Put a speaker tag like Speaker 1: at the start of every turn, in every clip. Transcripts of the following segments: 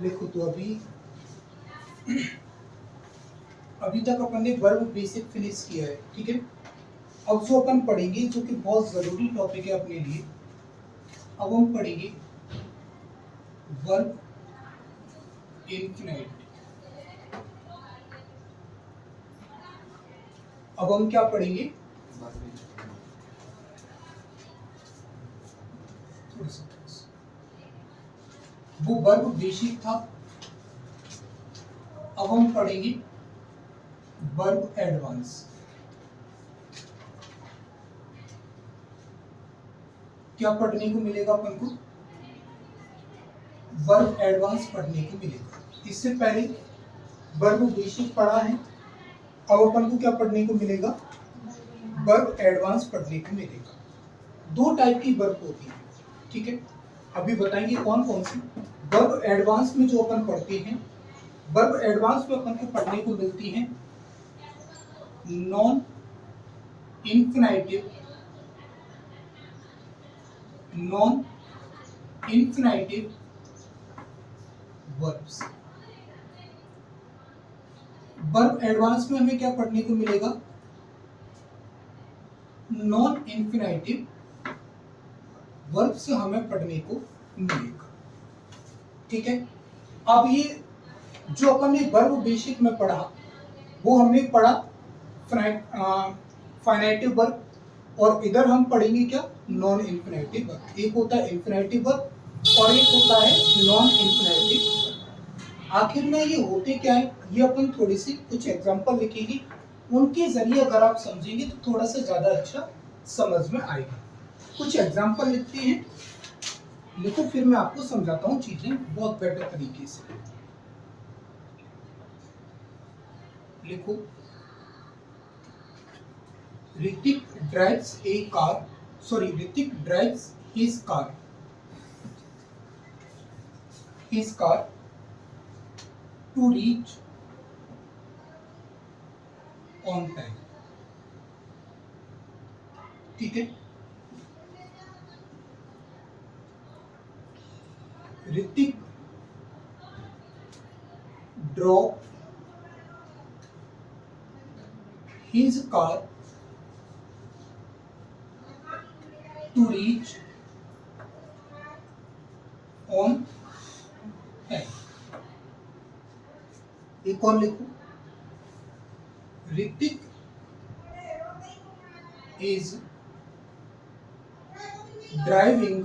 Speaker 1: लिखो। तो अभी तक अपन ने वर्ब बेसिक फिनिश किया है, ठीक है। अब जो अपन पढ़ेंगे, जो कि बहुत जरूरी टॉपिक है अपने लिए, अब हम पढ़ेंगे वर्ब इनफिनिट। अब हम क्या पढ़ेंगे? वो वर्ब बेसिक था, अब हम पढ़ेंगे वर्ब एडवांस। क्या पढ़ने को मिलेगा अपन को? वर्ब एडवांस पढ़ने को मिलेगा। इससे पहले वर्ब बेसिक पढ़ा है, अब अपन को क्या पढ़ने को मिलेगा? वर्ब एडवांस पढ़ने को मिलेगा। दो टाइप की वर्ब होती है, ठीक है। अभी बताएंगे कौन कौन सी। वर्ब एडवांस में जो अपन पढ़ते हैं, वर्ब एडवांस में अपन को पढ़ने को मिलती है non infinitive, non infinitive verbs. Verb advance में हमें क्या पढ़ने को मिलेगा? नॉन इन्फिनिटिव वर्ब से हमें पढ़ने को मिलेगा, ठीक है। अब ये जो अपन ने वर्ब बेसिक में पढ़ा, वो हमने पढ़ा फाइनेटिव वर्ब, और इधर हम पढ़ेंगे क्या? Non infinitive verb. एक होता है इन्फिनिटिव वर्ब और एक होता है नॉन इन्फिनिटिव वर्ब। आखिर में ये होते क्या है, ये अपन थोड़ी सी कुछ एग्जांपल लिखेंगे, उनके जरिए अगर आप समझेंगे तो थोड़ा सा ज्यादा अच्छा समझ में आएगा। कुछ एग्जांपल लिखते हैं, लिखो, फिर मैं आपको समझाता हूँ चीजें बहुत बेटर तरीके से। लिखो, Hrithik drives a car, sorry, Hrithik drives his car to reach on time, ठीक है। Hrithik drop his car to reach on time। एक और लिखो, Hrithik is driving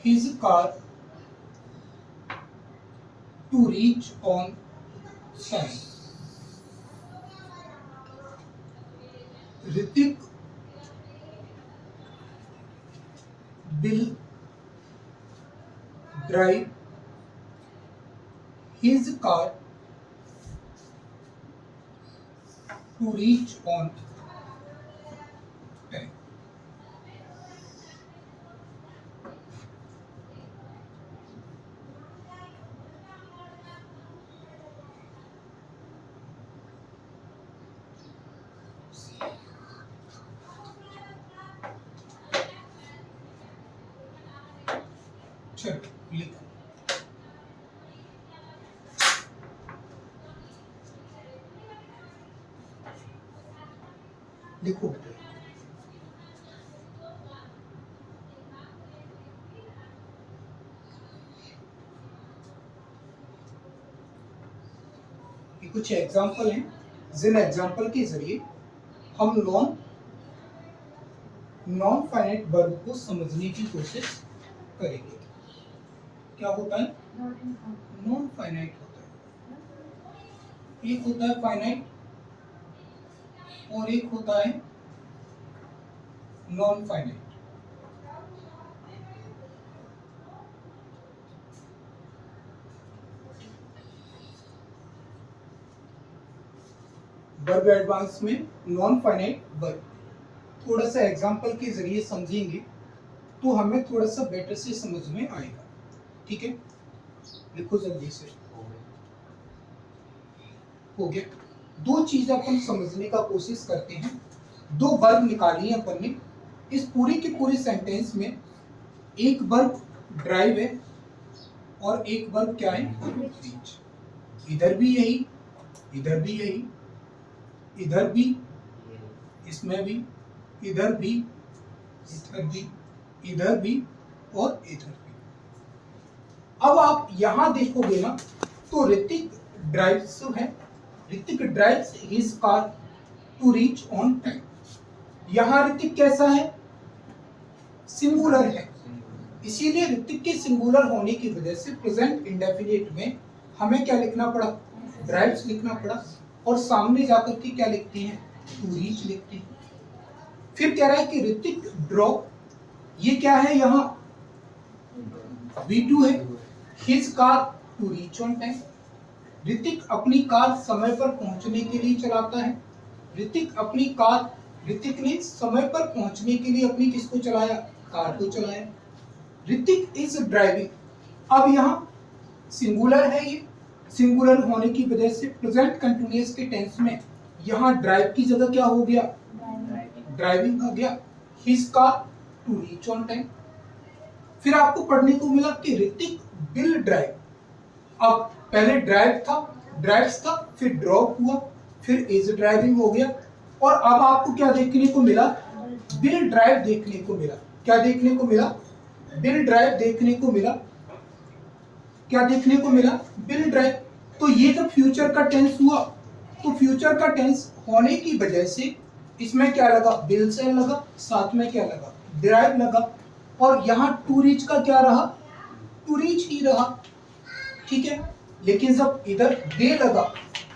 Speaker 1: his car to reach on time। Hrithik will drive his car to reach on time। चलो लिखो, लिखो बेटा। ये कुछ एग्जाम्पल हैं, जिन एग्जाम्पल के जरिए हम नॉन फाइनाइट वर्ब को समझने की कोशिश करेंगे। क्या होता है? नॉन फाइनाइट होता है। एक होता है फाइनाइट और एक होता है नॉन फाइनाइट। वर्ब एडवांस में नॉन फाइनाइट वर्ब, थोड़ा सा एग्जांपल के जरिए समझेंगे तो हमें थोड़ा सा बेटर से समझ में आएगा, ठीक है। लिखो जल्दी से। हो गया। दो चीजें अपन समझने का कोशिश करते हैं। दो वर्ब निकाली है अपन ने। इस पूरी की पूरी सेंटेंस में एक वर्ब ड्राइव है और एक वर्ब क्या है, रीच। इधर भी यही, इधर भी यही, इधर भी, इसमें भी, इधर भी, इधर भी, इधर भी और इधर भी। अब आप यहां देखोगे ना तो ऋतिक ड्राइव्स है, Hrithik drives his car to reach on time. यहां ऋतिक कैसा है, सिंगुलर है, इसीलिए ऋतिक के सिंगुलर होने की वजह से प्रेजेंट इंडेफिनिट में हमें क्या लिखना पड़ा, ड्राइव्स लिखना पड़ा। और सामने जाकर के क्या लिखते हैं, टू रीच लिखते हैं। फिर कह रहा है कि ऋतिक ड्रॉप, ये क्या है, यहाँ V2 है, his car to reach on time. Hrithik अपनी कार समय पर पहुंचने के लिए चलाता है। ऋतिक अपनी कार, ऋतिक ने समय पर पहुंचने के लिए अपनी किसको चलाया, कार को चलाया। ऋतिक इज ड्राइविंग, अब यहाँ सिंगुलर है, ये सिंगुलर होने की वजह से प्रेजेंट कंटिन्यूअस के टेंस में यहाँ ड्राइव की जगह क्या हो गया, ड्राइविंग हो गया। His car to reach on time. फिर आपको पढ़ने को मिला कि ऋतिक विल ड्राइव। अब पहले ड्राइव था, ड्राइव्स था, फिर ड्रॉप हुआ, फिर इज ड्राइविंग हो गया। और अब आपको क्या देखने को मिला, विल ड्राइव देखने को मिला। क्या देखने को मिला, विल ड्राइव देखने को मिला। क्या देखने को मिला, विल ड्राइव। तो ये जब फ्यूचर का टेंस हुआ तो फ्यूचर का टेंस होने की वजह से इसमें क्या लगा, विल से लगा, साथ में क्या लगा, ड्राइव लगा। और यहाँ टू रीच का क्या रहा, टू रीच ही रहा, ठीक है। लेकिन जब इधर दे लगा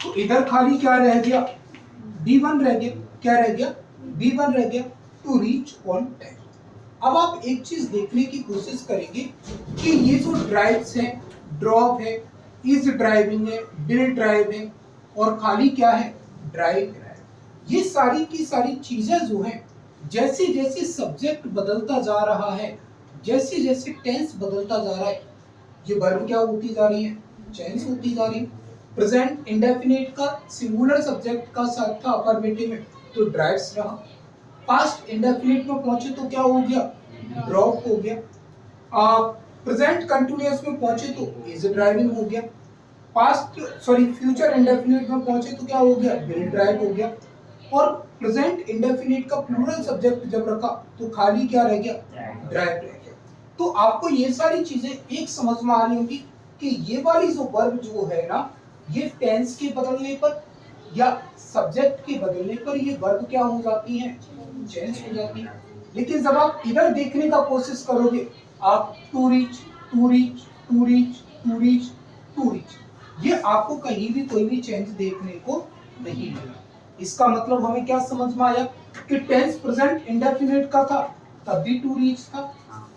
Speaker 1: तो इधर खाली क्या रह गया, B1 रह गया। क्या रह गया, B1 रह गया, टू रीच ऑन टाइम। अब आप एक चीज देखने की कोशिश करेंगे कि ये जो ड्राइव्स हैं, ड्रॉप है, इज ड्राइविंग है, विल ड्राइव है और खाली क्या है, ड्राइव। ये सारी की सारी चीजें जो हैं, जैसे जैसे सब्जेक्ट बदलता जा रहा है, जैसे जैसे टेंस बदलता जा रहा है, ये वर्ब क्या होती जा रही है, चेंज होती जा रही है। प्रेजेंट इंडेफिनिट का सिंगुलर सब्जेक्ट का साथ था अफर्मेटिव में तो ड्राइव्स रहा। पास्ट इंडेफिनिट में पहुंचे तो क्या हो गया, ड्रॉप हो गया। प्रेजेंट कंटिन्यूअस में पहुंचे तो इज ड्राइविंग हो गया। फ्यूचर इंडेफिनिट में पहुंचे तो क्या हो गया, विल ड्राइव हो गया। और प्रेजेंट इंडेफिनिट का प्लूरल सब्जेक्ट जब रखा तो खाली क्या रह गया, ड्राइव रह गया। तो आपको ये सारी चीजें एक समझ में आ रही होंगी कि ये वाली जो वर्ब जो है ना, ये टेंस के बदलने पर या सब्जेक्ट के बदलने पर ये वर्ब क्या हो जाती है, चेंज हो जाती है। लेकिन जब आप इधर देखने का कोशिश करोगे, आप to reach, to reach, to reach, to reach, to reach, ये आपको कहीं भी कोई भी चेंज देखने को नहीं मिला। इसका मतलब हमें क्या समझ में आया कि टेंस प्रेजेंट इंडेफिनिट का था तब भी टू रीच था,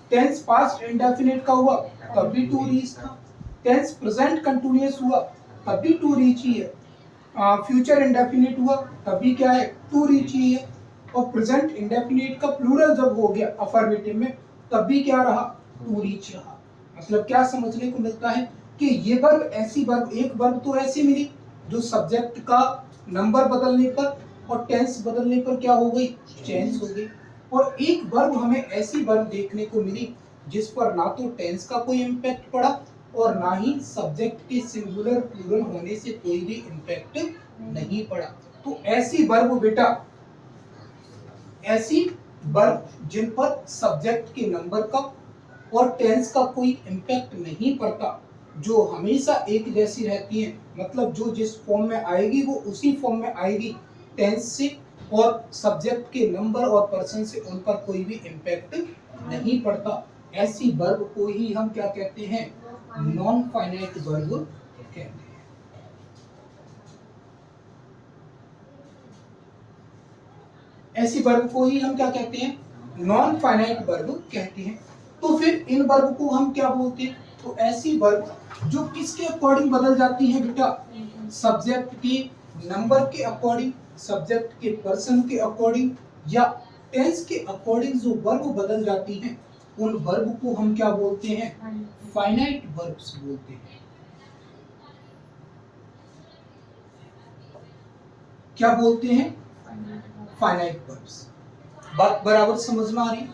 Speaker 1: टेंस पास्ट इंडेफिनिट का हुआ तब भी टू रीच था, टेंस प्रेजेंट कंटिन्यूअस हुआ तब भी टू रीच ही है, फ्यूचर इंडेफिनिट हुआ तब भी क्या है, टू रीच ही है। और प्रेजेंट इंडेफिनिट का प्लूरल जब हो गया अफर्मेटिव में तब भी क्या रहा, टू रीच रहा। मतलब क्या समझने को मिलता है कि ये वर्ब ऐसी वर्ब, एक वर्ब तो ऐसी मिली जो सब्जेक्ट का नंबर बदलने पर और टेंस बदलने पर क्या हो गई, चेंज हो गई। और एक वर्ब हमें ऐसी वर्ब देखने को मिली जिस पर ना तो टेंस का कोई इम्पैक्ट पड़ा और ना ही सब्जेक्ट के सिंगुलर प्लूरल होने से कोई भी इम्पैक्ट नहीं पड़ा। तो ऐसी वर्ब बेटा, ऐसी वर्ब जिन पर सब्जेक्ट के नंबर का और टेंस का कोई इम्पैक्ट नहीं पड़ता, जो हमेशा एक जैसी रहती है, मतलब जो जिस फॉर्म में आएगी वो उसी फॉर्म में आएगी, टेंस से और सब्जेक्ट के नंबर और पर्सन से उन पर कोई भी इम्पैक्ट नहीं पड़ता। ऐसी वर्ब को ही हम क्या कहते हैं, नॉन फाइनाइट वर्ब कहते हैं। ऐसी वर्ब को ही हम क्या कहते हैं, नॉन फाइनाइट वर्ब कहते हैं। तो फिर इन वर्ब को हम क्या बोलते हैं, तो ऐसी वर्ब जो किसके अकॉर्डिंग बदल जाती है बेटा, सब्जेक्ट के नंबर के अकॉर्डिंग, सब्जेक्ट के पर्सन के अकॉर्डिंग या टेंस के अकॉर्डिंग जो वर्ब बदल जाती हैं, उन वर्ब को हम क्या बोलते हैं, फाइनाइट वर्ब्स बोलते हैं। क्या बोलते हैं, फाइनाइट वर्ब्स। बात बराबर समझ में आ रही?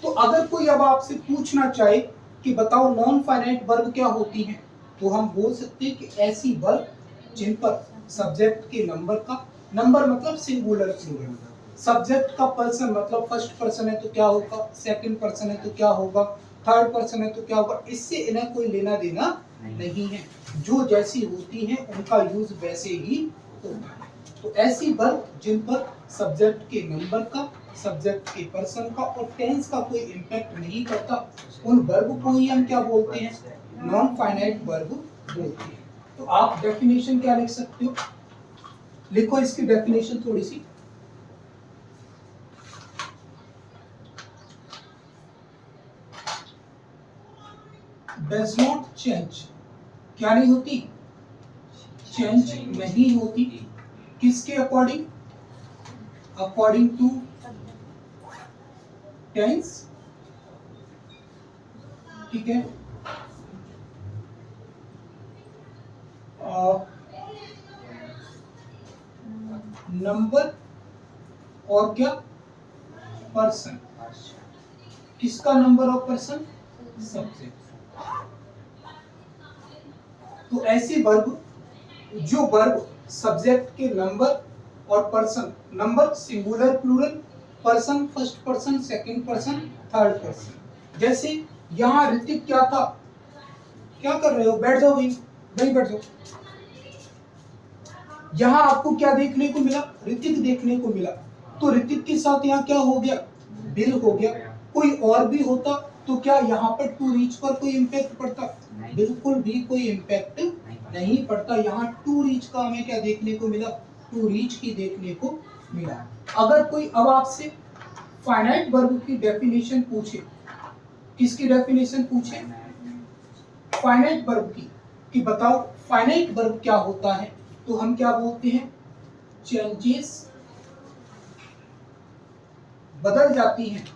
Speaker 1: तो अगर कोई अब आपसे पूछना चाहे कि बताओ नॉन फाइनाइट वर्ब क्या होती हैं, तो हम बोल सकते हैं कि ऐसी वर्ब जिन पर सब्जेक्ट के नंबर का, नंबर मतलब सिंगुलर प्लूरल, सब्जेक्ट का पर्सन मतलब फर्स्ट पर्सन है तो क्या होगा, सेकंड पर्सन है तो क्या होगा, थर्ड पर्सन है तो क्या होगा, इससे इन्हें कोई लेना देना नहीं है। जो जैसी होती हैं उनका यूज वैसे ही होता है। तो ऐसी वर्ब जिन पर सब्जेक्ट के नंबर का, सब्जेक्ट के पर्सन का और टेंस का कोई इम्पैक्ट नहीं करता, उन वर्ब को ही हम क्या बोलते हैं, नॉन फाइनाइट वर्ब बोलते हैं। तो आप डेफिनेशन क्या लिख सकते हो, लिखो इसकी डेफिनेशन थोड़ी सी। डज नॉट चेंज, क्या नहीं होती, चेंज नहीं होती, किसके अकॉर्डिंग, अकॉर्डिंग टू टेंस, ठीक है, नंबर और क्या, पर्सन, किसका नंबर और पर्सन, सब्जेक्ट। तो ऐसी वर्ब, जो वर्ब सब्जेक्ट के नंबर और person, number singular plural, person first person second person third person. जैसे यहाँ ऋतिक क्या था, क्या कर रहे हो, बैठ जाओ भाई, वहीं बैठ जाओ। यहाँ आपको क्या देखने को मिला, ऋतिक देखने को मिला, तो ऋतिक के साथ यहाँ क्या हो गया, बिल हो गया। कोई और भी होता तो क्या यहाँ पर टू रीच पर कोई इम्पैक्ट पड़ता, बिल्कुल भी कोई इम्पैक्ट नहीं पड़ता। यहाँ टू रीच का हमें क्या देखने को मिला, टू रीच ही देखने को मिला। अगर कोई अब आपसे फाइनाइट वर्ब की डेफिनेशन पूछे, किसकी डेफिनेशन पूछे, फाइनाइट वर्ब की, कि बताओ फाइनाइट वर्ब क्या होता है, तो हम क्या बोलते हैं, चेंजेस, बदल जाती हैं,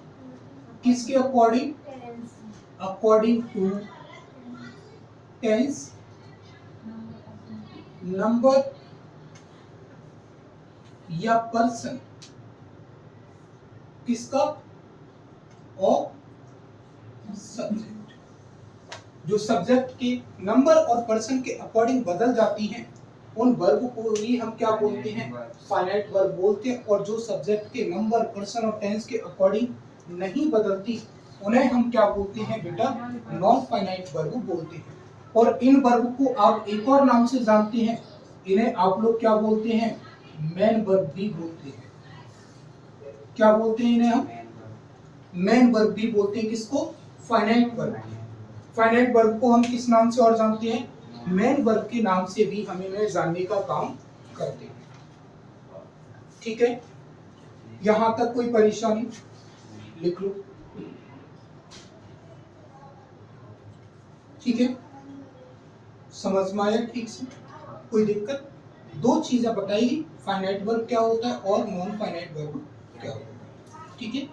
Speaker 1: किसके according, according to tense, number या पर्सन, किसका, और सब्जेक्ट। जो सब्जेक्ट के नंबर और पर्सन के अकॉर्डिंग बदल जाती हैं, उन वर्ब को ही हम क्या बोलते हैं, फाइनाइट वर्ब बोलते हैं। और जो सब्जेक्ट के नंबर, पर्सन और टेंस के अकॉर्डिंग नहीं बदलती, उन्हें हम क्या बोलते हैं बेटा, नॉन फाइनाइट वर्ब बोलते हैं। और इन वर्ब को आप एक और नाम से जानते हैं, इन्हें आप लोग क्या बोलते हैं, मेन वर्ब भी बोलते हैं। क्या बोलते हैं इन्हें हम, मेन वर्ब भी बोलते हैं। किसको, फाइनाइट वर्ब। फाइनाइट वर्ब को हम किस नाम से और जानते हैं, मेन वर्ब के नाम से भी हम इन्हें जानने का काम करते हैं। ठीक है, यहां तक कोई परेशानी, लिख लो। ठीक है, समझ में आया ठीक से, कोई दिक्कत? दो चीजें बताइए, फाइनाइट वर्ब क्या होता है और नॉन फाइनाइट वर्ब क्या होता है। ठीक है,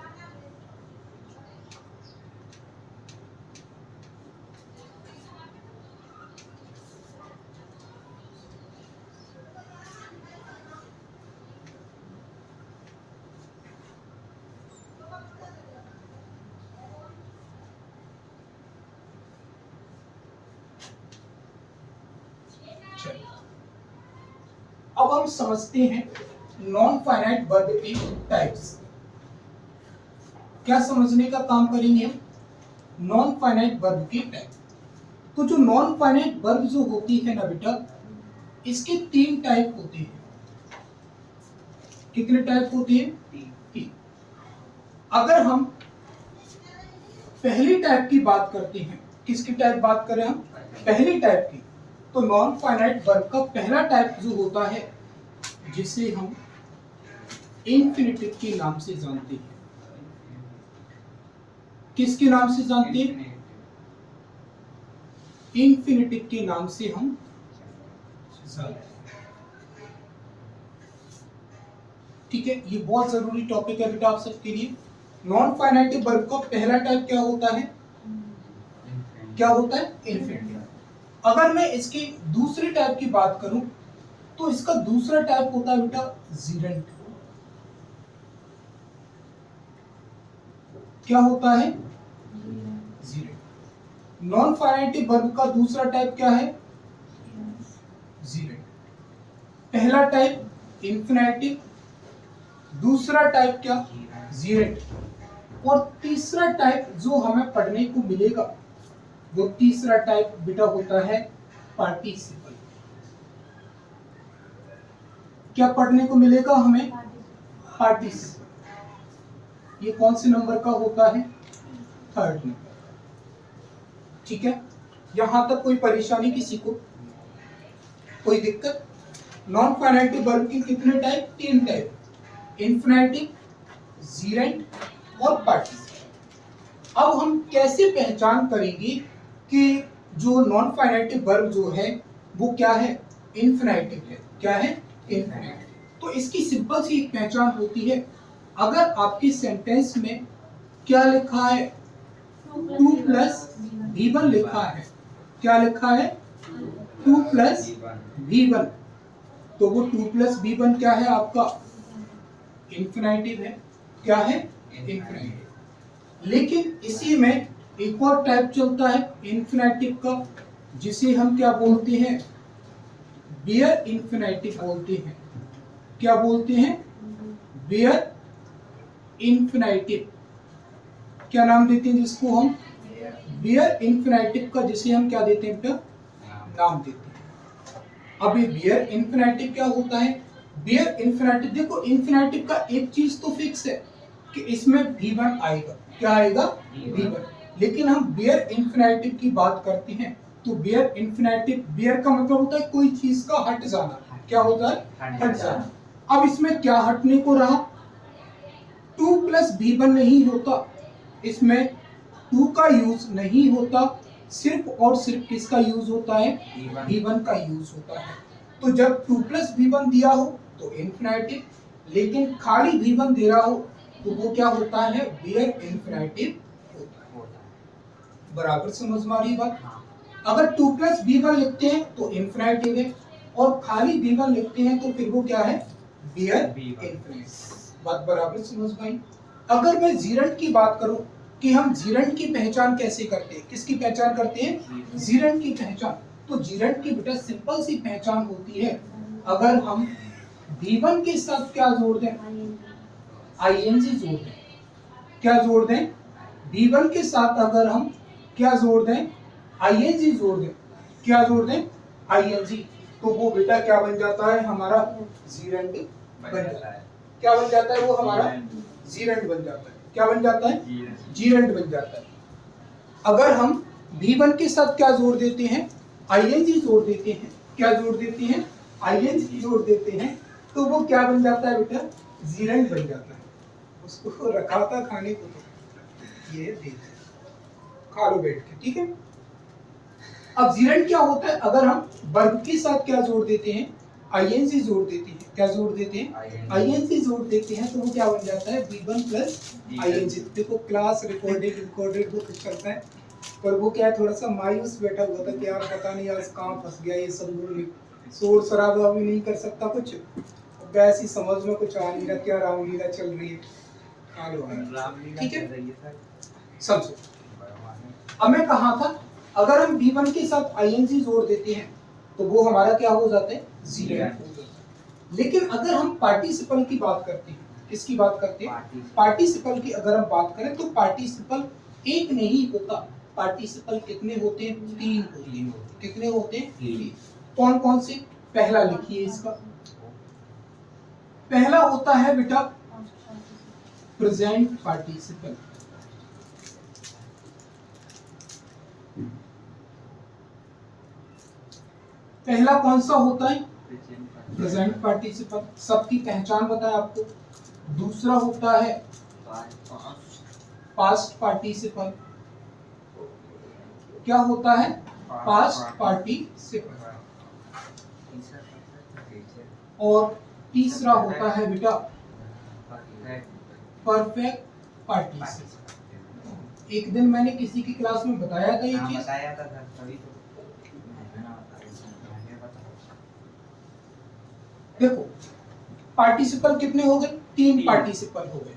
Speaker 1: अब हम समझते हैं नॉन फाइनाइट वर्ब के टाइप्स। क्या समझने का काम करेंगे हम, नॉन फाइनाइट वर्ब के टाइप। तो जो नॉन फाइनाइट वर्ब जो होती है ना बेटा, इसके तीन टाइप होते हैं। कितने टाइप होते हैं, तीन। अगर हम पहली टाइप की बात करते हैं, किसकी टाइप बात करें हम, पहली टाइप की, तो नॉन फाइनाइट वर्ब का पहला टाइप जो होता है, जिसे हम इंफिनिटिव के नाम से जानते हैं। किसके नाम से जानते हैं, इंफिनिटिव के नाम से हम जानते हैं। ठीक है, ये बहुत जरूरी टॉपिक है बेटा आप सबके लिए। नॉन फाइनाइट वर्ब का पहला टाइप क्या होता है, क्या होता है, इंफिनिटिव। अगर मैं इसकी दूसरी टाइप की बात करूं, तो इसका दूसरा टाइप होता है बेटा जीरेंट। क्या होता है? जीरो। नॉन फाइनाइटिव वर्ब का दूसरा टाइप क्या है? जीरो। पहला टाइप इन्फिनेटिव, दूसरा टाइप क्या? जीरो। और तीसरा टाइप जो हमें पढ़ने को मिलेगा वो तीसरा टाइप बेटा होता है पार्टिसिपल। क्या पढ़ने को मिलेगा हमें? पार्टिसिपल। ये कौन से नंबर का होता है? Third number. ठीक है, यहां तक कोई परेशानी किसी को? कोई दिक्कत? नॉन फाइनाइटिव वर्ब के कितने टाइप? तीन टाइप, इन्फिनेटिव, जीरेंट और पार्टिसिपल। अब हम कैसे पहचान करेंगे कि जो नॉन फाइनाइटिव वर्ब जो है वो क्या है? इन्फिनेटिव है। क्या है? इन्फिनेटिव। तो इसकी सिंपल सी एक पहचान होती है, अगर आपके सेंटेंस में क्या लिखा है? 2 प्लस V1 लिखा है। क्या लिखा है? 2 प्लस V1। तो वो 2 प्लस V1 क्या है आपका? इन्फिनेटिव है। क्या है? इन्फिनेटिव। लेकिन इसी में एक और टाइप चलता है इन्फिनेटिव का, जिसे हम क्या बोलते हैं? बेयर इन्फिनेटिव बोलते हैं। क्या बोलते हैं? Bare infinitive. क्या नाम देते हैं जिसको हम? बेयर इन्फिनेटिव का, जिसे हम क्या देते हैं बेटा? नाम देते हैं। अब ये बेयर इन्फिनेटिव क्या होता है? बेयर इन्फिनेटिव, देखो इन्फिनेटिव का एक चीज तो फिक्स है कि इसमें V1 आएगा। क्या आएगा? V1। लेकिन हम बेयर इन्फिनेटिव की बात करते हैं तो बेयर इन्फिनेटिव, बेयर का मतलब होता है कोई चीज का हट जाना। क्या होता है? हट जाना। अब इसमें क्या हटने को रहा? 2 प्लस V1 नहीं होता, इसमें 2 का यूज नहीं होता, सिर्फ और सिर्फ किसका यूज होता है? V1 का यूज होता है। तो जब 2 प्लस V1 दिया हो तो इन्फिनेटिव, लेकिन खाली V1 दे रहा हो तो वो क्या होता है? बेयर इन्फिनेटिव होता है। बराबर समझ में आ रही बात? अगर 2 प्लस V1 लिखते हैं तो इन्फिनेटिव है, और खाली V1 लिखते हैं तो फिर वो क्या है? Bare infinitive. बात बराबर समझ में आई? अगर मैं जीरेंट की बात करूं कि हम जीरेंट की पहचान कैसे करते हैं? किसकी पहचान करते हैं? जीरेंट की पहचान। तो जीरेंट की बेटा सिंपल सी पहचान होती है, अगर हम V1 के साथ क्या जोड़ दें? आईएनजी जोड़ दें। क्या जोड़ दें? V1 के साथ अगर हम क्या जोड़ दें? आईएनजी जोड़ दें। क्या जोड़ दें? आईएनजी। तो वो बेटा क्या बन जाता है? हमारा जीरेंट बन जाता है। क्या बन जाता है? वो हमारा जीरेंट बन जाता है। क्या बन जाता है? जीरेंट बन जाता है। अगर हम V1 के साथ क्या जोड़ देते हैं? आईएनजी जोड़ देते हैं। क्या जोड़ देते हैं? आईएनजी जोड़ देते हैं। तो वो क्या बन जाता है बेटा? जीरेंट बन जाता है। उसको रखा था खाने को, तो ये दे खा लो बैठ के। ठीक है, अब जीरेंट क्या होता है? अगर हम वर्ब के साथ क्या जोड़ देते हैं? आईएनजी जोड़ देते हैं। क्या जोड़ देते हैं? आईएनजी जोड़ देते हैं। तो वो क्या बन जाता है? V1 plus ING. देखो क्लास रिकॉर्डेड वो कुछ करता है, पर वो क्या है, थोड़ा सा मायूस बैठा हुआ था कि यार पता नहीं आज कहाँ फंस गया ये सब लोग, शोर शराबा भी नहीं कर सकता कुछ, वैसी समझ में कुछ आ नहीं रहा क्या रामलीला चल रही है। ठीक है, समझो। अब मैं कहा था, अगर हम V1 के साथ आईएनजी जोड़ देते हैं तो वो हमारा क्या हो जाता है? जीरेंट हो जाता है। लेकिन अगर हम पार्टिसिपल की बात करते हैं, किसकी बात करते हैं? पार्टिसिपल की अगर हम बात करें तो पार्टिसिपल एक नहीं होता, पार्टिसिपल कितने होते हैं? 3 होते हैं। कितने होते हैं? 3। कौन कौन से? पहला लिखिए इसका। पहला होता है बेटा प्रेजेंट पार्टिसिपल। पहला कौन सा होता है? Present participle. सबकी पहचान बताएं आपको। दूसरा होता है पास्ट पार्टिसिपल। क्या होता है? Past participle. और तीसरा होता है बेटा परफेक्ट पार्टिसिपल। एक दिन मैंने किसी की क्लास में बताया था ये चीज। बताया था तभी तो। देखो पार्टिसिपल कितने हो गए? 3 पार्टिसिपल हो गए।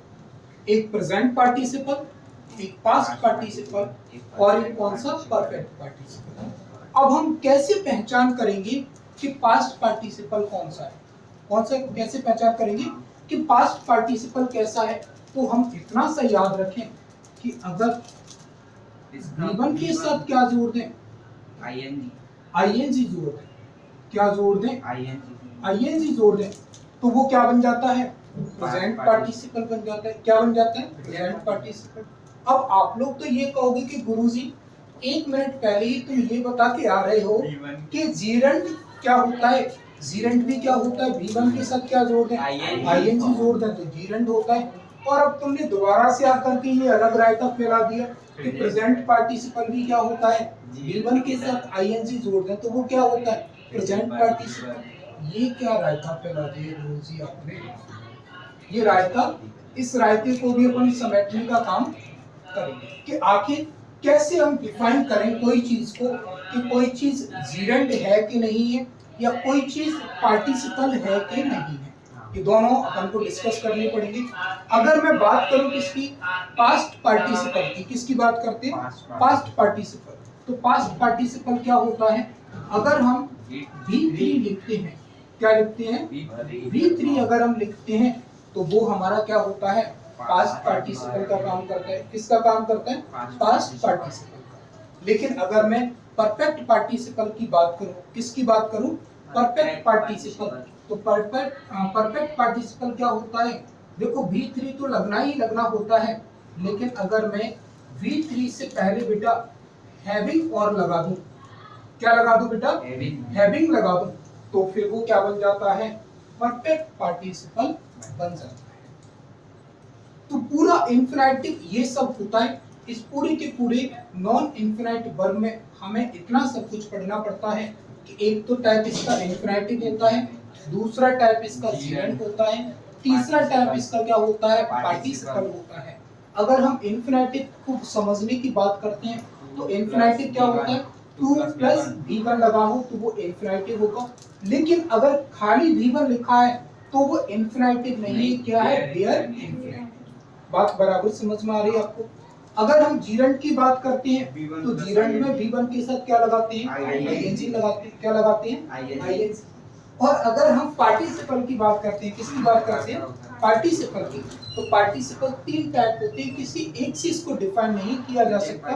Speaker 1: एक प्रेजेंट पार्टिसिपल, एक पास्ट पार्टिसिपल और एक कौन सा परफेक्ट पार्टिसिपल। अब हम कैसे पहचान करेंगे कि पास्ट पार्टिसिपल कौन सा है, कौन सा, कैसे पहचान करेंगे कि पास्ट पार्टिसिपल कैसा है। तो हम इतना सा याद रखें कि अगर V1 के साथ क्या जोड़ दें, आईएनजी जोड़ दें, क्या जोड़ दें, आईएनजी जोड़ दें, तो वो क्या बन जाता है, प्रेजेंट पार्टिसिपल बन जाता है। क्या बन जाता है, प्रेजेंट पार्टिसिपल। अब आप लोग तो ये कहोगे कि गुरुजी 1 मिनट पहले ही तुम ये बता के आ रहे हो कि जीरेंट क्या होता है, जीरेंट भी क्या होता है, V1 के साथ क्या जोड़ दें, आईएनजी जोड़ दें तो जीरेंट होता है। और अब तुमने दोबारा से आकर के ये अलग रायता फैला दिया कि प्रेजेंट पार्टिसिपल भी क्या होता है, V1 के साथ आईएनजी जोड़ दें तो वो क्या होता है, प्रेजेंट पार्टिसिपल। ये क्या रायता फैला दिया गुरुजी आपने, ये रायता, इस रायते को भी अपन समेटने का काम करेंगे कि आखिर कैसे हम डिफाइन करें कोई चीज को, कि कोई चीज जीरेंट है कि नहीं है, या कोई चीज पार्टिसिपल है कि नहीं है। ये दोनों अपन को डिस्कस करने पड़ेंगे। अगर मैं बात करूं किसकी, पास्ट पार्टिसिपल की, किसकी बात करते हैं, पास्ट पार्टिसिपल। तो पास्ट पार्टिसिपल क्या होता है, अगर हम V3 लिखते हैं, क्या लिखते हैं, V3 अगर हम लिखते हैं तो वो हमारा क्या होता है, पास्ट पार्टिसिपल का काम करता है। किसका काम करता है, पास्ट पार्टिसिपल का। लेकिन अगर मैं परफेक्ट पार्टिसिपल की बात करूं, किसकी बात करूं, परफेक्ट पार्टिसिपल, तो परफेक्ट पार्टिसिपल क्या होता है, देखो V3 तो लगना ही लगना होता है, लेकिन अगर मैं V3 से पहले बेटा हैविंग और लगा दूं, क्या लगा दूं बेटा, हैविंग लगा दूं, तो फिर वो क्या बन जाता है, परफेक्ट पार्टिसिपल बन जाता है। तो पूरा इंफिनिटिव ये सब होता है। इस पूरे के पूरे नॉन इंफिनिटिव वर्ब में हमें इतना सब कुछ पढ़ना पड़ता है कि एक तो टाइप इसका इंफिनिटिव होता है, दूसरा टाइप इसका जीरेंट होता है, तीसरा टाइप इसका क्या होता है, पार्टिसिपल होता है। अगर हम इंफिनिटिव को समझने की बात करते हैं तो इंफिनिटिव क्या होता है, 2 प्लस V1 लगा हो तो वो इंफिनिटिव होगा। लेकिन अगर खाली V1 लिखा है तो वो इंफिनिटिव नहीं, क्या है, बेयर इंफिनिटिव। बात बराबर समझ में आ रही है आपको। अगर हम जीरेंट की बात करते हैं तो जीरेंट में V1 के साथ क्या लगाते हैं, आईएनजी लगाते हैं, क्या लगाते हैं, आईएनजी। और अगर हम पार्टिसिपल की बात करते हैं, किसकी बात करते हैं, पार्टिसिपल की, तो पार्टिसिपल 3 टाइप होते हैं, किसी एक से इसको डिफाइन नहीं किया जा सकता।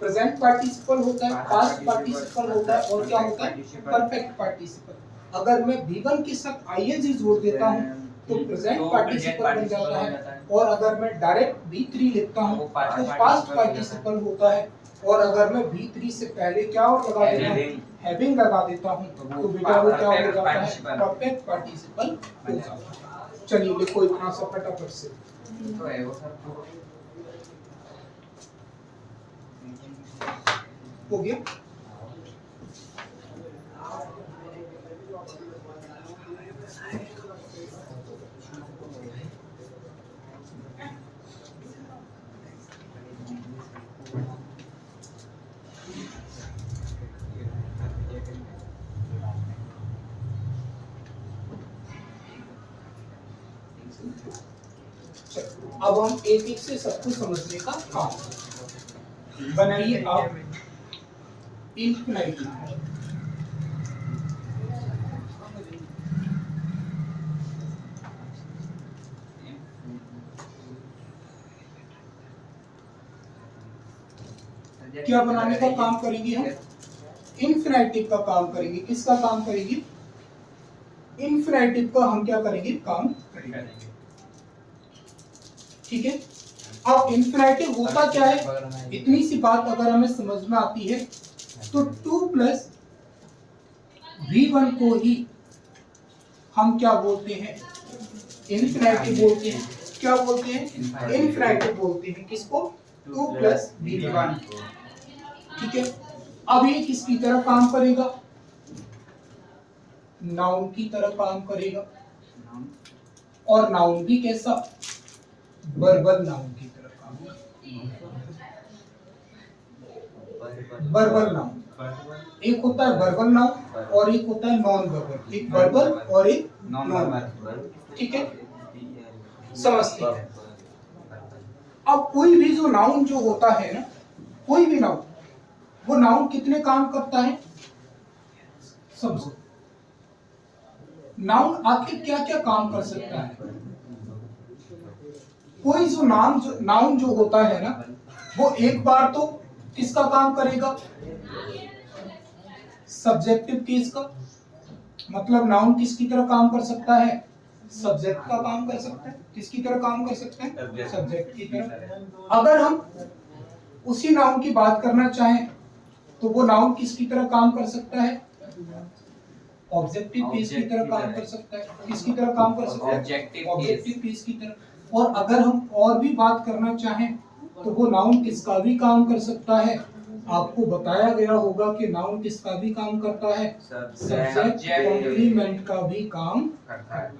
Speaker 1: प्रेजेंट पार्टिसिपल होता है, पास्ट पार्टिसिपल होता है, और क्या होता है, परफेक्ट पार्टिसिपल। अगर मैं V1 के साथ आईएनजी जोड़ देता हूं तो प्रेजेंट पार्टिसिपल बन जाता है, और अगर मैं डायरेक्ट V3 लिखता हूं तो पास्ट पार्टिसिपल होता है, और अगर मैं V3 से पहले क्या और लगा देता हूं, हैविंग लगा देता हूं तो बेटा वो क्या हो जाता है, परफेक्ट पार्टिसिपल हो जाता है। चलिए लिखो इतना सा फटाफट से। तो है वो सर हो गया। अब हम एक एक से सब कुछ समझने का काम बनाइए। आप इंफिनिटी, क्या बनाने का काम करेंगे हम, इंफिनिटिव का काम करेंगे। किसका काम करेंगे, इंफिनिटिव का हम क्या करेंगे, काम करेंगे। ठीक है। अब इंफिनिटिव होता क्या है, इतनी सी बात अगर हमें समझ में आती है तो 2 प्लस V1 को ही हम क्या बोलते हैं, इंफिनिटिव बोलते हैं। क्या बोलते हैं, इंफिनिटिव बोलते हैं। किसको, 2 प्लस V1। ठीक है। अब ये किसकी तरह काम करेगा, नाउन की तरह काम करेगा, और नाउन भी कैसा, वर्बल नाउन की तरह काम करेगा। वर्बल नाउन, एक होता है वर्बल नाउन और एक होता है नॉन वर्बल। एक वर्बल और एक नॉन वर्बल। ठीक है, समझते हैं। अब कोई भी जो नाउन जो होता है ना, कोई भी नाउन, वो नाउन कितने काम करता है? समझो, नाउन आखिर क्या क्या काम कर सकता है? कोई जो नाउन जो होता है ना, वो एक बार तो किसका काम करेगा? सब्जेक्टिव केस का। मतलब नाउन किसकी तरह काम कर सकता है? सब्जेक्ट का काम कर सकता है। किसकी तरह काम कर सकता है? सब्जेक्ट की तरह। अगर हम उसी नाउन की बात करना चाहें तो वो नाउन किसकी तरह काम कर सकता है? ऑब्जेक्टिव केस की तरह काम कर सकता है। किसकी तरह काम कर सकता है? ऑब्जेक्टिव केस की तरह। और अगर हम और भी बात करना चाहें तो वो नाउन किसका भी काम कर सकता है? आपको बताया गया होगा कि नाउन किसका भी काम करता है? सब्जेक्ट कॉम्प्लीमेंट का भी काम करता है।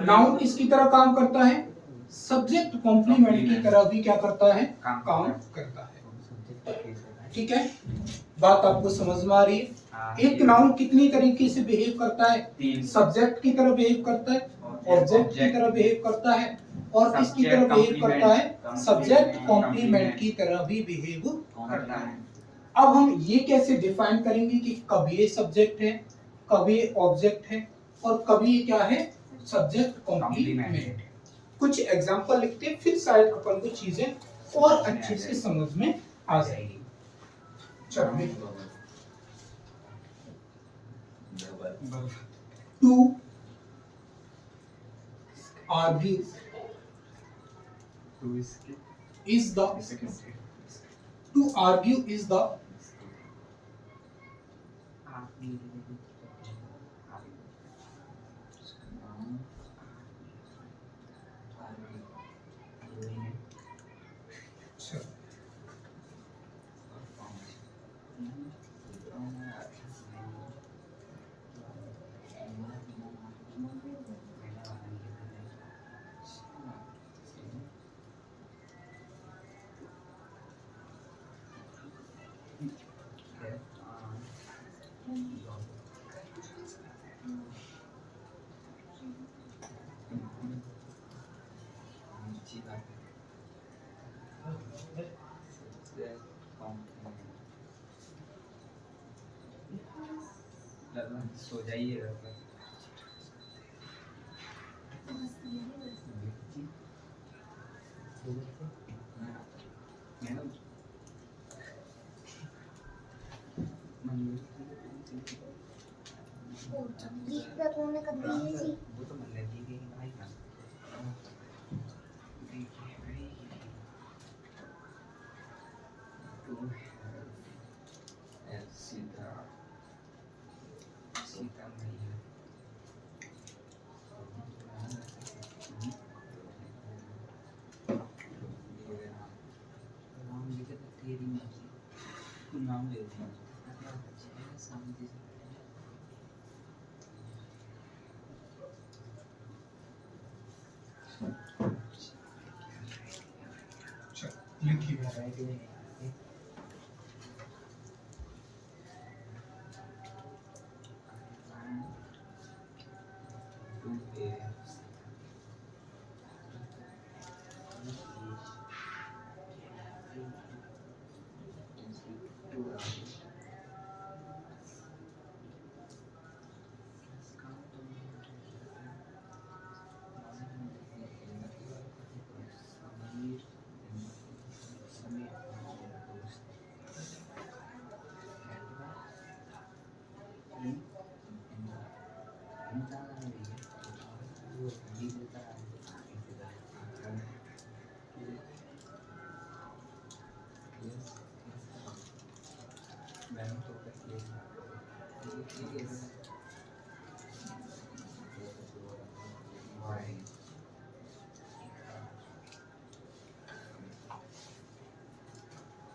Speaker 1: नाउन किसकी तरह काम करता है? सब्जेक्ट कॉम्प्लीमेंट की तरह भी क्या करता है? काम करता है। ठीक है, बात आपको समझ में आ रही है? एक नाउन कितनी तरीके से बिहेव करता है? सब्जेक्ट की तरह बिहेव करता है, ऑब्जेक्ट की तरह बिहेव करता है, और किसकी तरह बिहेव करता है? सब्जेक्ट कॉम्प्लीमेंट की तरह भी बिहेव करता है। अब हम ये कैसे डिफाइन करेंगे कि कब ये सब्जेक्ट है, कब ये ऑब्जेक्ट है, और कब ये क्या है? Subject complement. कुछ एग्जांपल लिखते हैं, फिर शायद अपन को चीजें और अच्छे से समझ में आ जाएगी। चलो, to argue is the to argue is the
Speaker 2: सो जाइए। वो तो मन लगी गई भाई ना। सीता सीता मैया नाम लिखे तो तेरी मर्जी, तू नाम ले दे। सामने
Speaker 1: लिखिए।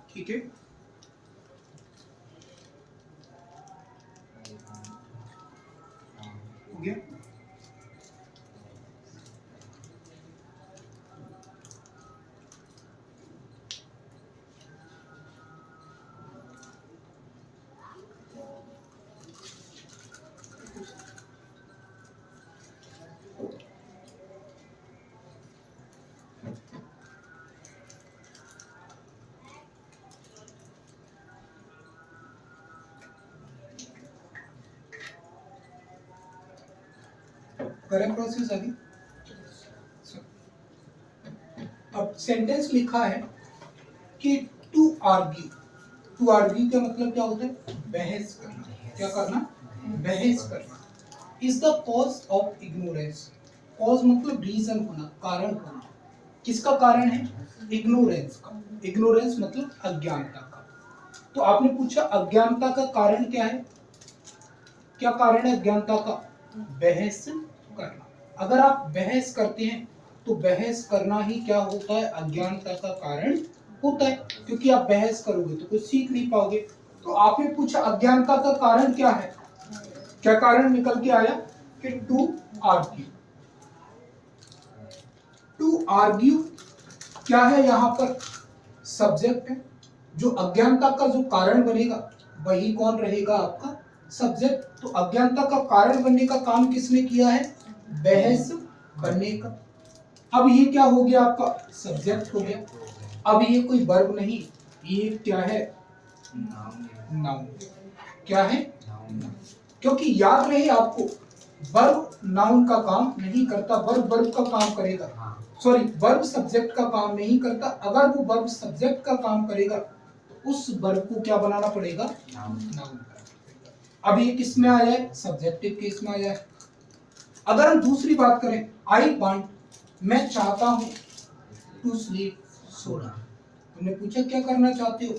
Speaker 1: ठीक है, हो गया। करें प्रोसेस आगे। अब सेंटेंस लिखा है कि टू आर्ग्यू, टू आर्ग्यू का मतलब क्या होता है? बहस करना। क्या करना? बहस करना। Is the cause of ignorance. Cause मतलब रीजन होना, कारण होना। किसका कारण है? इग्नोरेंस का। इग्नोरेंस मतलब अज्ञानता का। तो आपने पूछा अज्ञानता का कारण क्या है? क्या कारण है अज्ञानता का? बहस करना। अगर आप बहस करते हैं तो बहस करना ही क्या होता है? अज्ञानता का कारण होता है, क्योंकि आप बहस करोगे तो कुछ सीख नहीं पाओगे। तो आपने पूछा अज्ञानता का कारण क्या है? क्या कारण निकल के आया? कि टू आर्ग्यू। टू आर्ग्यू क्या है? यहां पर सब्जेक्ट है। जो अज्ञानता का जो कारण बनेगा वही कौन रहेगा? आपका सब्जेक्ट। तो अज्ञानता का कारण बनने का काम किसने किया है? बहस बनने का। अब ये क्या हो गया? आपका सब्जेक्ट हो गया। अब ये कोई वर्ब नहीं, ये क्या है? नाउन। क्या है? क्योंकि याद रहे आपको, वर्ब नाउन का काम नहीं करता, वर्ब वर्ब का काम करेगा। सॉरी, वर्ब सब्जेक्ट का काम नहीं करता। अगर वो वर्ब सब्जेक्ट का काम करेगा तो उस वर्ब को क्या बनाना पड़ेगा? नाउन। अब ये किस में आया है? सब्जेक्टिव केस में आया है। अगर हम दूसरी बात करें, आई वांट, मैं चाहता हूं, टू स्लीप, सोना। तुमने पूछा क्या करना चाहते हो?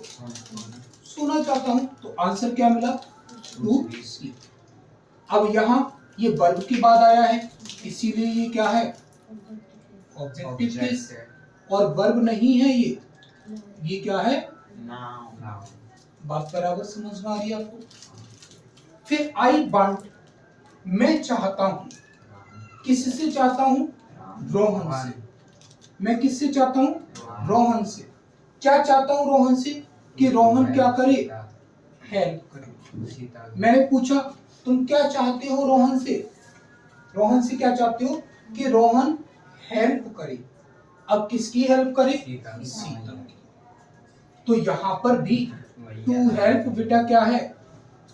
Speaker 1: सोना चाहता हूं। तो आंसर क्या मिला? To sleep. अब यहाँ ये वर्ब के बाद आया है, इसीलिए ये क्या है? Objective case. और वर्ब नहीं है ये क्या है? नाउन। बात बराबर समझ में आ रही है आपको? फिर आई वांट, मैं चाहता हूं, किससे चाहता हूं? रोहन से। मैं किससे चाहता हूं? रोहन से। क्या चाहता हूं रोहन से? कि रोहन क्या करे? हेल्प करे। मैंने पूछा तुम क्या चाहते हो रोहन से? रोहन से क्या चाहते हो? कि रोहन हेल्प करे। अब किसकी हेल्प करे? सीता की। तो यहां पर भी टू हेल्प बेटा क्या है?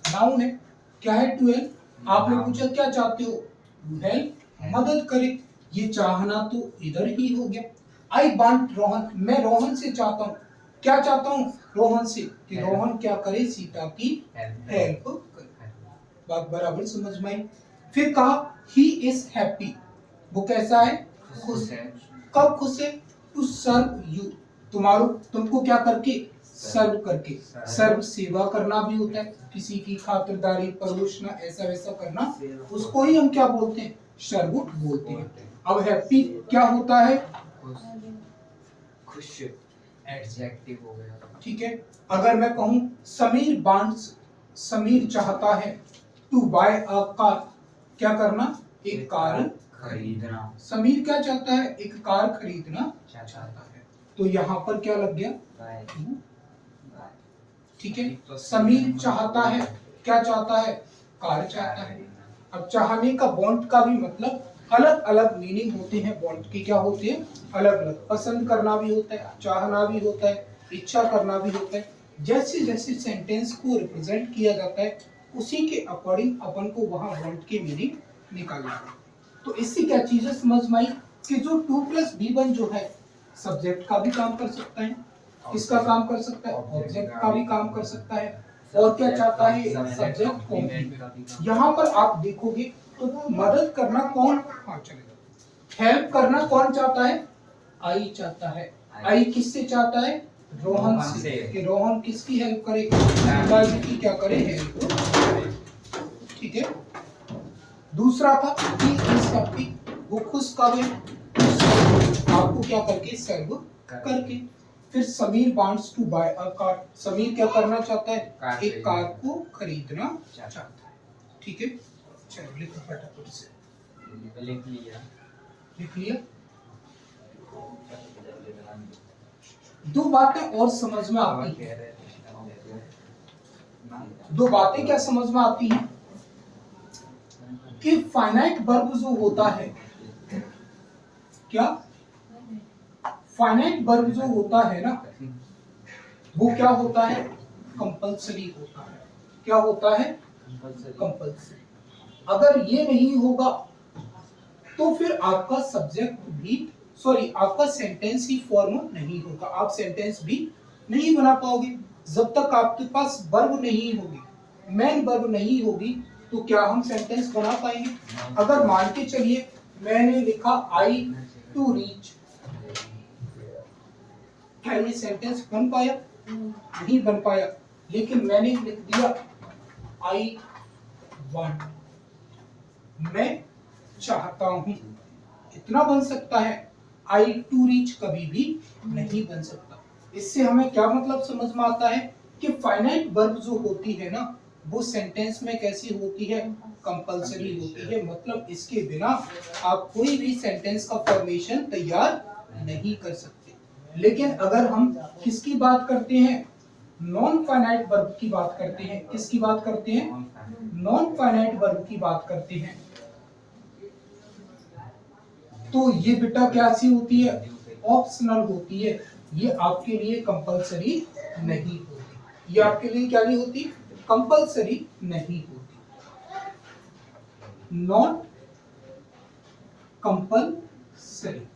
Speaker 1: नाउन है। क्या है? To help. आपने पूछा क्या चाहते हो? टू हेल्प, मदद करे। ये चाहना तो इधर ही हो गया। आई वांट रोहन, मैं रोहन से चाहता हूँ। क्या चाहता हूँ? रोहन से कि रोहन क्या करे? सीता की हेल्प करे। बात बराबर समझ में आई? फिर कहा ही इज हैप्पी, वो कैसा है? खुश है। कब खुश है? टू सर्व यू, तुमको क्या करके? सर्व करके। सर्व सेवा करना भी होता है, किसी की खातिरदारी, परोसना, ऐसा वैसा करना, उसको ही हम क्या बोलते हैं? सर्व बोलते हैं। अब हैप्पी क्या होता है?
Speaker 2: खुश, एडजेक्टिव हो गया।
Speaker 1: ठीक है। अगर मैं कहूं समीर वांट्स, समीर चाहता है टू बाय अ कार, क्या करना? एक कार खरीदना। समीर क्या चाहता है? एक कार खरीदना चाहता है। तो यहाँ पर क्या लग गया? ठीक है। समीर चाहता है, क्या चाहता है? कार चाहता है। अब चाहने का वांट का भी मतलब अलग अलग मीनिंग होते हैं। वांट के क्या होते हैं? अलग अलग। पसंद करना भी होता है, चाहना भी होता है, इच्छा करना भी होता है। जैसे जैसे सेंटेंस को रिप्रेजेंट किया जाता है उसी के अकॉर्डिंग अपन को वहां वांट के मीनिंग निकालना है। तो इससे क्या चीजें समझ में आई कि जो 2+B1 जो है सब्जेक्ट का भी काम कर सकता है। किसका काम कर सकता है? ऑब्जेक्ट का भी काम कर सकता है। और क्या चाहता है? सब्जेक्ट को। यहाँ पर आप देखोगे तो मदद करना कौन? हाँ चलेगा। हेल्प करना कौन चाहता है? आई चाहता है। आई किससे चाहता है? रोहन से। कि रोहन किसकी हेल्प करे? सीता जी की क्या करे? हेल्प। ठीक है। दूसरा था he is happy, वो खुश कब है? आपको क्या करके? सर्व करके। फिर Sameer wants to buy a car, Sameer क्या करना चाहता है? एक कार को खरीदना चाहता है। ठीक है। चलो लिखो फटाफट से।
Speaker 2: लिख लिया।
Speaker 1: लिख लिया। दो बातें और समझ में आती हैं। दो बातें क्या समझ में आती हैं कि फाइनाइट वर्ब जो होता है, क्या फाइनाइट वर्ब जो होता है ना, वो क्या होता है? कंपल्सरी होता है। क्या होता है? कंपल्सरी। अगर ये नहीं होगा तो फिर आपका सब्जेक्ट भी आपका सेंटेंस ही फॉर्म नहीं होगा, आप सेंटेंस भी नहीं बना पाओगे। जब तक आपके पास वर्ब नहीं होगी, मेन वर्ब नहीं होगी, तो क्या हम सेंटेंस बना पाएंगे? अगर मान के चलिए मैंने लिखा आई टू रीच, क्या ये सेंटेंस बन पाया? नहीं बन पाया। लेकिन मैंने लिख दिया आई वांट, मैं चाहता हूं, इतना बन सकता है। आई टू रीच कभी भी नहीं बन सकता। इससे हमें क्या मतलब समझ में आता है कि फाइनाइट वर्ब जो होती है ना, वो सेंटेंस में कैसी होती है? कंपलसरी होती है। मतलब इसके बिना आप कोई भी सेंटेंस का फॉर्मेशन तैयार नहीं कर सकते। लेकिन अगर हम किसकी बात करते हैं? नॉन फाइनाइट वर्ब की बात करते हैं। किसकी बात करते हैं? नॉन फाइनाइट वर्ब की बात करते हैं। तो ये बेटा कैसी होती है? ऑप्शनल होती है। ये आपके लिए कंपलसरी नहीं होती। ये आपके लिए क्या नहीं होती? कंपलसरी नहीं होती। नॉट कंपलसरी,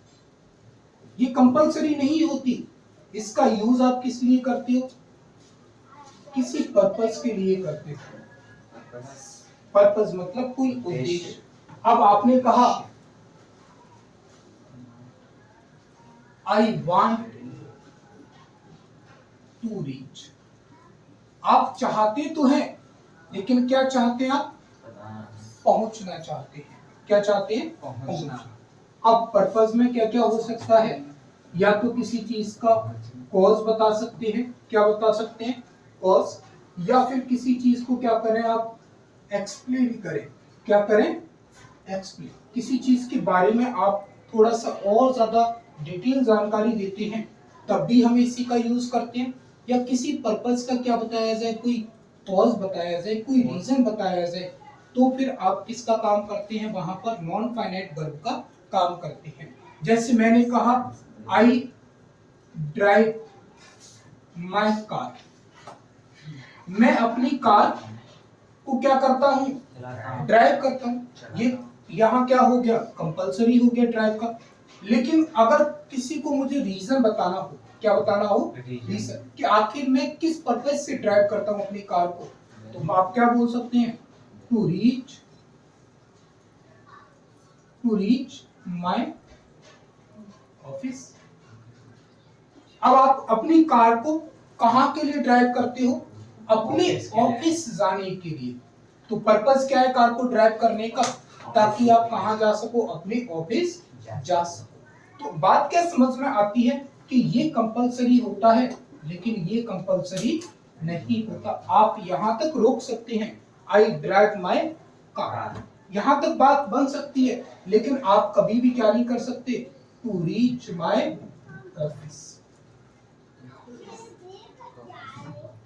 Speaker 1: ये कंपलसरी नहीं होती। इसका यूज आप किस लिए करते हो? किसी पर्पस के लिए करते हो। पर्पस मतलब कोई उद्देश्य। अब आपने कहा आई वांट टू रीच, आप चाहते तो हैं, लेकिन क्या चाहते हैं आप? पहुंचना चाहते हैं। क्या चाहते हैं? पहुंचना। अब पर्पस में क्या क्या हो सकता है? या तो किसी चीज का कॉज बता सकते हैं। क्या बता सकते हैं? कॉज। या फिर किसी चीज को क्या करें आप? एक्सप्लेन करें। क्या करें? एक्सप्लेन। किसी चीज के बारे में आप थोड़ा सा और ज्यादा डिटेल जानकारी देते हैं, तब भी हम इसी का यूज करते हैं। या किसी पर्पस का क्या बताया जाए, कोई कॉज बताया जाए, कोई रीजन बताया जाए, तो फिर आप किसका काम करते हैं? वहां पर नॉन फाइनाइट वर्ब का काम करते हैं। जैसे मैंने कहा आई ड्राइव माय कार, मैं अपनी कार को क्या करता हूं? ड्राइव करता हूं। ये यहाँ क्या हो गया? कंपलसरी हो गया ड्राइव का। लेकिन अगर किसी को मुझे रीजन बताना हो, क्या बताना हो? रीजन, कि आखिर मैं किस पर्पस से ड्राइव करता हूं अपनी कार को, तो आप क्या बोल सकते हैं? To reach my office. अब आप अपनी कार को कहां के लिए ड्राइव करते हो? अपने ऑफिस जाने के लिए। तो पर्पस क्या है कार को ड्राइव करने का? ताकि आप कहां जा सको? अपने ऑफिस जा सको। तो बात क्या समझ में आती है कि ये कंपलसरी होता है, लेकिन ये कंपलसरी नहीं होता। आप यहां तक रोक सकते हैं, आई ड्राइव माय कार, यहां तक बात बन सकती है। लेकिन आप कभी भी क्या नहीं कर सकते? To reach my office.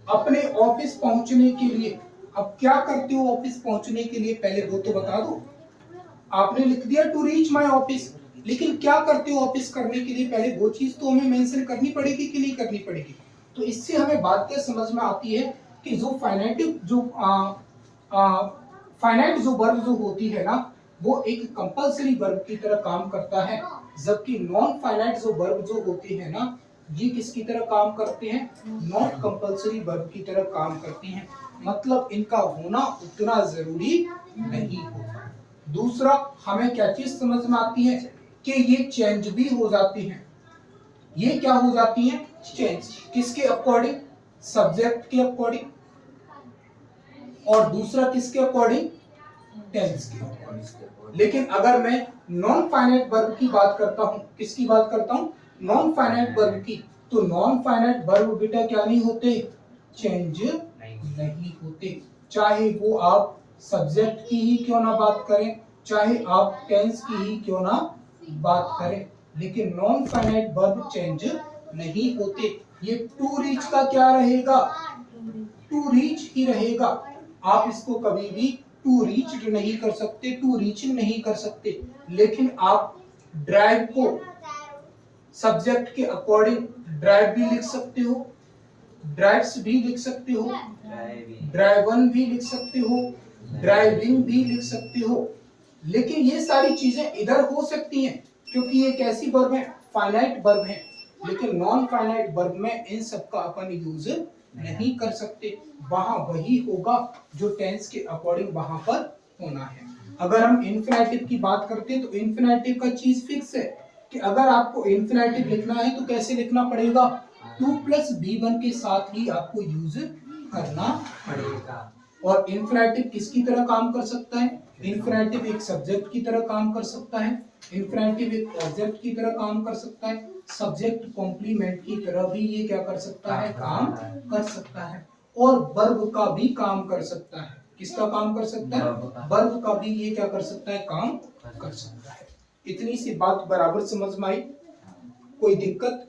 Speaker 1: अपने ऑफिस पहुंचने के लिए अब क्या करते हो? ऑफिस पहुंचने के लिए पहले वो तो बता दो। आपने लिख दिया टू रीच माय ऑफिस, लेकिन क्या करते हो ऑफिस करने के लिए? पहले वो चीज तो हमें मेंशन करनी पड़ेगी कि नहीं करनी पड़ेगी? तो इससे हमें बात क्या समझ में आती है कि जो फाइनाइट जो वर्ब जो होती है ना, वो एक कंपलसरी वर्ब की तरह काम करता है। जबकि नॉन फाइनाइट जो वर्ब जो होती है ना, ये किसकी तरह काम करते हैं? नॉट कंपलसरी वर्ब की तरह काम करती हैं। मतलब इनका होना उतना जरूरी नहीं होता। दूसरा, हमें क्या चीज समझ में आती है कि ये चेंज भी हो जाती हैं। ये क्या हो जाती हैं? चेंज। किसके अकॉर्डिंग? सब्जेक्ट के अकॉर्डिंग। और दूसरा किसके अकॉर्डिंग? टेंस के अकॉर्डिंग। लेकिन अगर मैं नॉन फाइनाइट वर्ब की बात करता हूं, किसकी बात करता हूं? नॉन फाइनाइट वर्ब की, तो नॉन फाइनाइट वर्ब बेटा क्या नहीं होते? चेंज नहीं होते। चाहे वो आप सब्जेक्ट की ही क्यों ना बात करें, चाहे आप टेंस की ही क्यों ना बात करें, लेकिन नॉन फाइनाइट वर्ब चेंज नहीं होते। ये टू रीच का क्या रहेगा? टू रीच ही रहेगा। आप इसको कभी भी टू रीच नहीं कर सकते, टू रीचिंग नहीं कर सकते। लेकिन आप ड्राइव को सब्जेक्ट के अकॉर्डिंग ड्राइव भी लिख सकते हो, ड्राइव्स भी लिख सकते हो, ड्राइवन भी लिख सकते हो, ड्राइविंग भी लिख सकते हो। लेकिन ये सारी चीजें इधर हो सकती हैं क्योंकि ये कैसी वर्ब है, फाइनाइट वर्ब है। लेकिन नॉन फाइनाइट वर्ब में इन सब का अपन यूज नहीं कर सकते। वहां वही होगा जो टेंस के अकॉर्डिंग वहां पर होना है। अगर हम इन्फिनेटिव की बात करते हैं तो इन्फिनेटिव का चीज फिक्स है कि अगर आपको इन्फिनेटिव लिखना है तो कैसे लिखना पड़ेगा, 2+B1 के साथ ही आपको यूज करना पड़ेगा। और इन्फिनेटिव किसकी तरह काम कर सकता है, इन्फिनेटिव एक सब्जेक्ट की तरह काम कर सकता है, इन्फिनेटिव एक ऑब्जेक्ट की तरह काम कर सकता है, सब्जेक्ट कॉम्प्लीमेंट की तरह भी ये क्या कर सकता है, काम कर सकता है। और वर्ब का भी काम कर सकता है। किसका काम कर सकता है, वर्ब का भी ये क्या कर सकता है, काम कर सकता है। इतनी सी बात बराबर समझ में आई, कोई दिक्कत?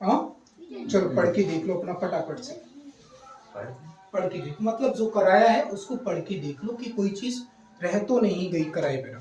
Speaker 1: हाँ चलो पढ़ के देख लो अपना फटाफट से, पढ़ के देखो, मतलब जो कराया है उसको पढ़ के देख लो कि कोई चीज रह तो नहीं गई कराए बिना।